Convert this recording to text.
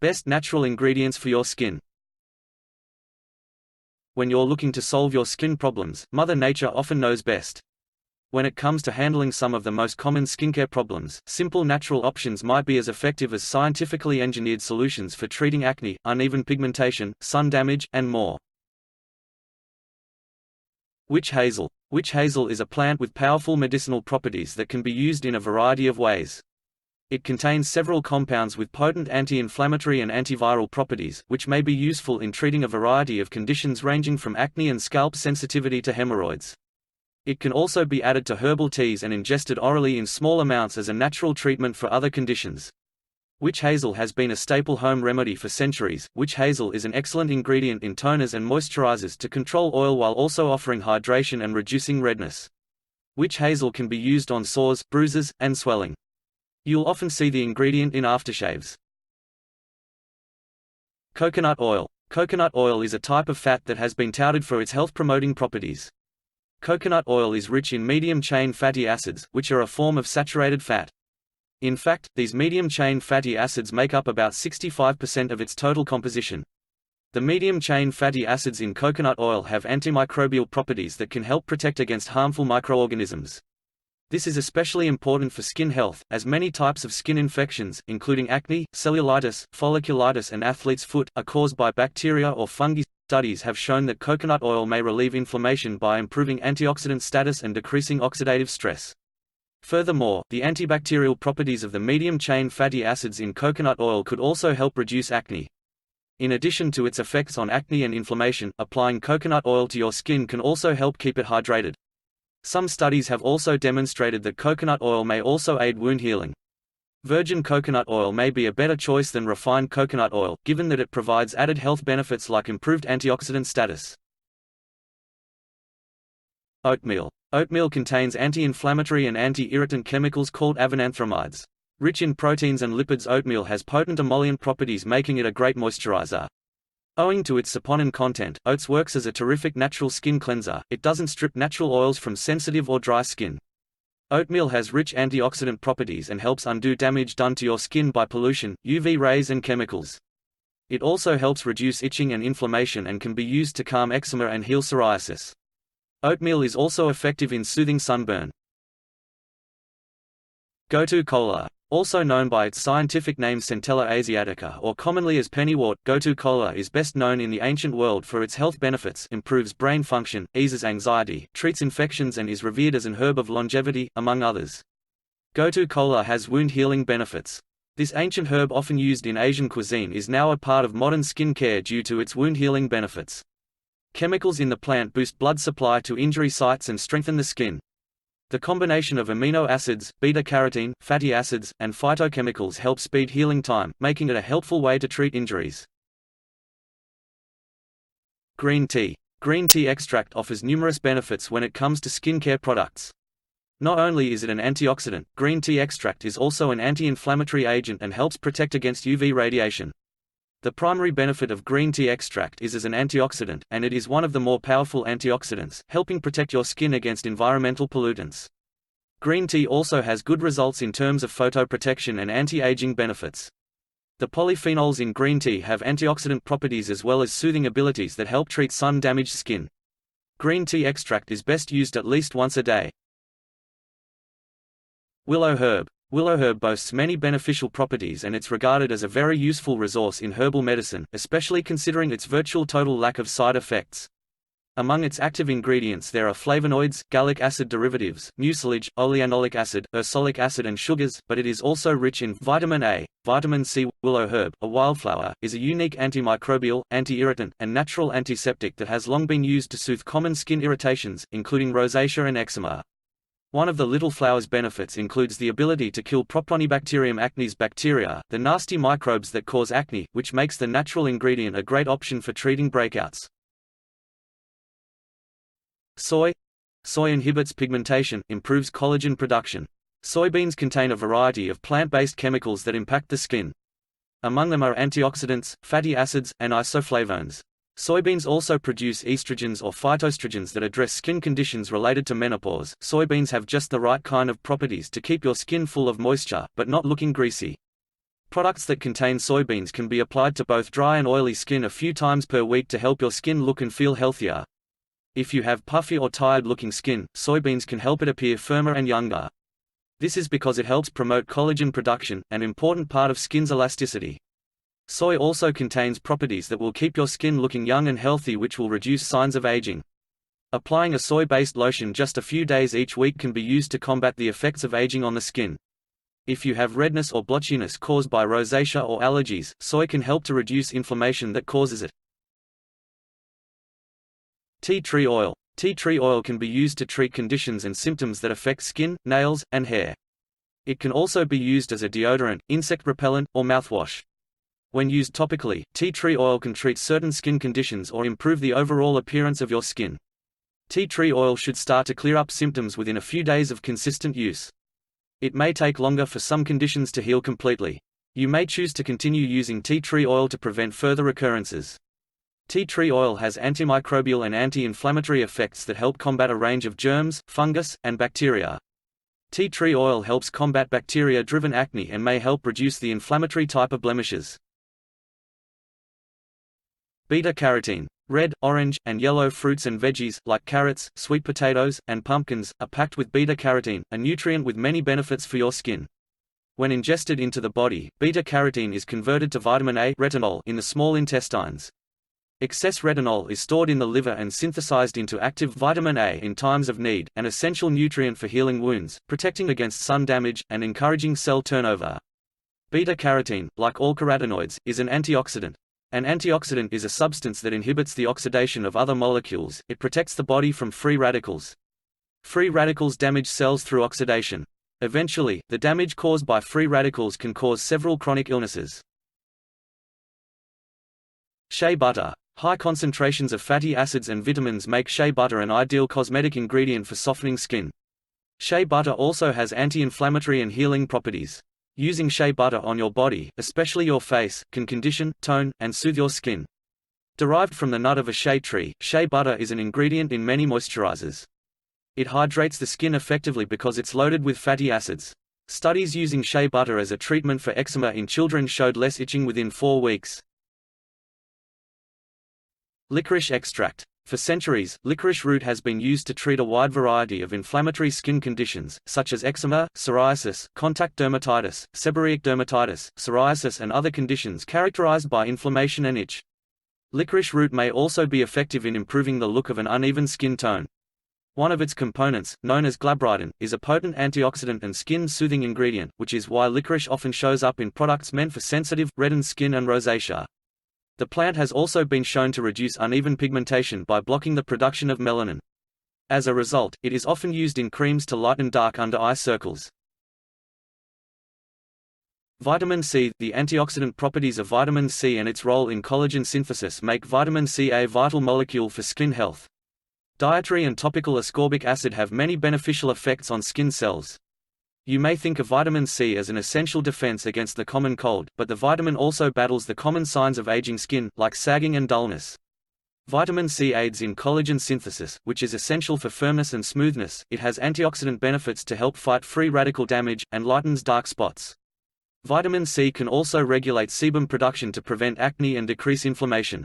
Best natural ingredients for your skin. When you're looking to solve your skin problems, Mother Nature often knows best. When it comes to handling some of the most common skincare problems, simple natural options might be as effective as scientifically engineered solutions for treating acne, uneven pigmentation, sun damage, and more. Witch hazel. Witch hazel is a plant with powerful medicinal properties that can be used in a variety of ways. It contains several compounds with potent anti-inflammatory and antiviral properties, which may be useful in treating a variety of conditions ranging from acne and scalp sensitivity to hemorrhoids. It can also be added to herbal teas and ingested orally in small amounts as a natural treatment for other conditions. Witch hazel has been a staple home remedy for centuries. Witch hazel is an excellent ingredient in toners and moisturizers to control oil while also offering hydration and reducing redness. Witch hazel can be used on sores, bruises, and swelling. You'll often see the ingredient in aftershaves. Coconut oil. Coconut oil is a type of fat that has been touted for its health-promoting properties. Coconut oil is rich in medium-chain fatty acids, which are a form of saturated fat. In fact, these medium-chain fatty acids make up about 65% of its total composition. The medium-chain fatty acids in coconut oil have antimicrobial properties that can help protect against harmful microorganisms. This is especially important for skin health, as many types of skin infections, including acne, cellulitis, folliculitis and athlete's foot, are caused by bacteria or fungi. Studies have shown that coconut oil may relieve inflammation by improving antioxidant status and decreasing oxidative stress. Furthermore, the antibacterial properties of the medium-chain fatty acids in coconut oil could also help reduce acne. In addition to its effects on acne and inflammation, applying coconut oil to your skin can also help keep it hydrated. Some studies have also demonstrated that coconut oil may also aid wound healing. Virgin coconut oil may be a better choice than refined coconut oil, given that it provides added health benefits like improved antioxidant status. Oatmeal. Oatmeal contains anti-inflammatory and anti-irritant chemicals called avenanthramides. Rich in proteins and lipids, oatmeal has potent emollient properties, making it a great moisturizer. Owing to its saponin content, oats works as a terrific natural skin cleanser. It doesn't strip natural oils from sensitive or dry skin. Oatmeal has rich antioxidant properties and helps undo damage done to your skin by pollution, UV rays and chemicals. It also helps reduce itching and inflammation and can be used to calm eczema and heal psoriasis. Oatmeal is also effective in soothing sunburn. Gotu kola. Also known by its scientific name Centella asiatica or commonly as pennywort, Gotu kola is best known in the ancient world for its health benefits, improves brain function, eases anxiety, treats infections and is revered as an herb of longevity, among others. Gotu kola has wound healing benefits. This ancient herb, often used in Asian cuisine, is now a part of modern skin care due to its wound healing benefits. Chemicals in the plant boost blood supply to injury sites and strengthen the skin. The combination of amino acids, beta-carotene, fatty acids, and phytochemicals help speed healing time, making it a helpful way to treat injuries. Green tea. Green tea extract offers numerous benefits when it comes to skincare products. Not only is it an antioxidant, green tea extract is also an anti-inflammatory agent and helps protect against UV radiation. The primary benefit of green tea extract is as an antioxidant, and it is one of the more powerful antioxidants, helping protect your skin against environmental pollutants. Green tea also has good results in terms of photoprotection and anti-aging benefits. The polyphenols in green tea have antioxidant properties as well as soothing abilities that help treat sun-damaged skin. Green tea extract is best used at least once a day. Willow-herb. Willow-herb boasts many beneficial properties and it's regarded as a very useful resource in herbal medicine, especially considering its virtual total lack of side effects. Among its active ingredients there are flavonoids, gallic acid derivatives, mucilage, oleanolic acid, ursolic acid and sugars, but it is also rich in vitamin A, vitamin C. Willow-herb, a wildflower, is a unique antimicrobial, anti-irritant, and natural antiseptic that has long been used to soothe common skin irritations, including rosacea and eczema. One of the little flower's benefits includes the ability to kill Propionibacterium acnes bacteria, the nasty microbes that cause acne, which makes the natural ingredient a great option for treating breakouts. Soy. Soy inhibits pigmentation, improves collagen production. Soybeans contain a variety of plant-based chemicals that impact the skin. Among them are antioxidants, fatty acids, and isoflavones. Soybeans also produce estrogens or phytoestrogens that address skin conditions related to menopause. Soybeans have just the right kind of properties to keep your skin full of moisture, but not looking greasy. Products that contain soybeans can be applied to both dry and oily skin a few times per week to help your skin look and feel healthier. If you have puffy or tired-looking skin, soybeans can help it appear firmer and younger. This is because it helps promote collagen production, an important part of skin's elasticity. Soy also contains properties that will keep your skin looking young and healthy, which will reduce signs of aging. Applying a soy-based lotion just a few days each week can be used to combat the effects of aging on the skin. If you have redness or blotchiness caused by rosacea or allergies, soy can help to reduce inflammation that causes it. Tea tree oil. Tea tree oil can be used to treat conditions and symptoms that affect skin, nails, and hair. It can also be used as a deodorant, insect repellent, or mouthwash. When used topically, tea tree oil can treat certain skin conditions or improve the overall appearance of your skin. Tea tree oil should start to clear up symptoms within a few days of consistent use. It may take longer for some conditions to heal completely. You may choose to continue using tea tree oil to prevent further recurrences. Tea tree oil has antimicrobial and anti-inflammatory effects that help combat a range of germs, fungus, and bacteria. Tea tree oil helps combat bacteria-driven acne and may help reduce the inflammatory type of blemishes. Beta-carotene. Red, orange, and yellow fruits and veggies, like carrots, sweet potatoes, and pumpkins, are packed with beta-carotene, a nutrient with many benefits for your skin. When ingested into the body, beta-carotene is converted to vitamin A retinol in the small intestines. Excess retinol is stored in the liver and synthesized into active vitamin A in times of need, an essential nutrient for healing wounds, protecting against sun damage, and encouraging cell turnover. Beta-carotene, like all carotenoids, is an antioxidant. An antioxidant is a substance that inhibits the oxidation of other molecules. It protects the body from free radicals. Free radicals damage cells through oxidation. Eventually, the damage caused by free radicals can cause several chronic illnesses. Shea butter. High concentrations of fatty acids and vitamins make shea butter an ideal cosmetic ingredient for softening skin. Shea butter also has anti-inflammatory and healing properties. Using shea butter on your body, especially your face, can condition, tone, and soothe your skin. Derived from the nut of a shea tree, shea butter is an ingredient in many moisturizers. It hydrates the skin effectively because it's loaded with fatty acids. Studies using shea butter as a treatment for eczema in children showed less itching within 4 weeks. Licorice extract. For centuries, licorice root has been used to treat a wide variety of inflammatory skin conditions, such as eczema, psoriasis, contact dermatitis, seborrheic dermatitis, psoriasis, and other conditions characterized by inflammation and itch. Licorice root may also be effective in improving the look of an uneven skin tone. One of its components, known as glabridin, is a potent antioxidant and skin-soothing ingredient, which is why licorice often shows up in products meant for sensitive, reddened skin and rosacea. The plant has also been shown to reduce uneven pigmentation by blocking the production of melanin. As a result, it is often used in creams to lighten dark under-eye circles. Vitamin C. The antioxidant properties of vitamin C and its role in collagen synthesis make vitamin C a vital molecule for skin health. Dietary and topical ascorbic acid have many beneficial effects on skin cells. You may think of vitamin C as an essential defense against the common cold, but the vitamin also battles the common signs of aging skin, like sagging and dullness. Vitamin C aids in collagen synthesis, which is essential for firmness and smoothness. It has antioxidant benefits to help fight free radical damage, and lightens dark spots. Vitamin C can also regulate sebum production to prevent acne and decrease inflammation.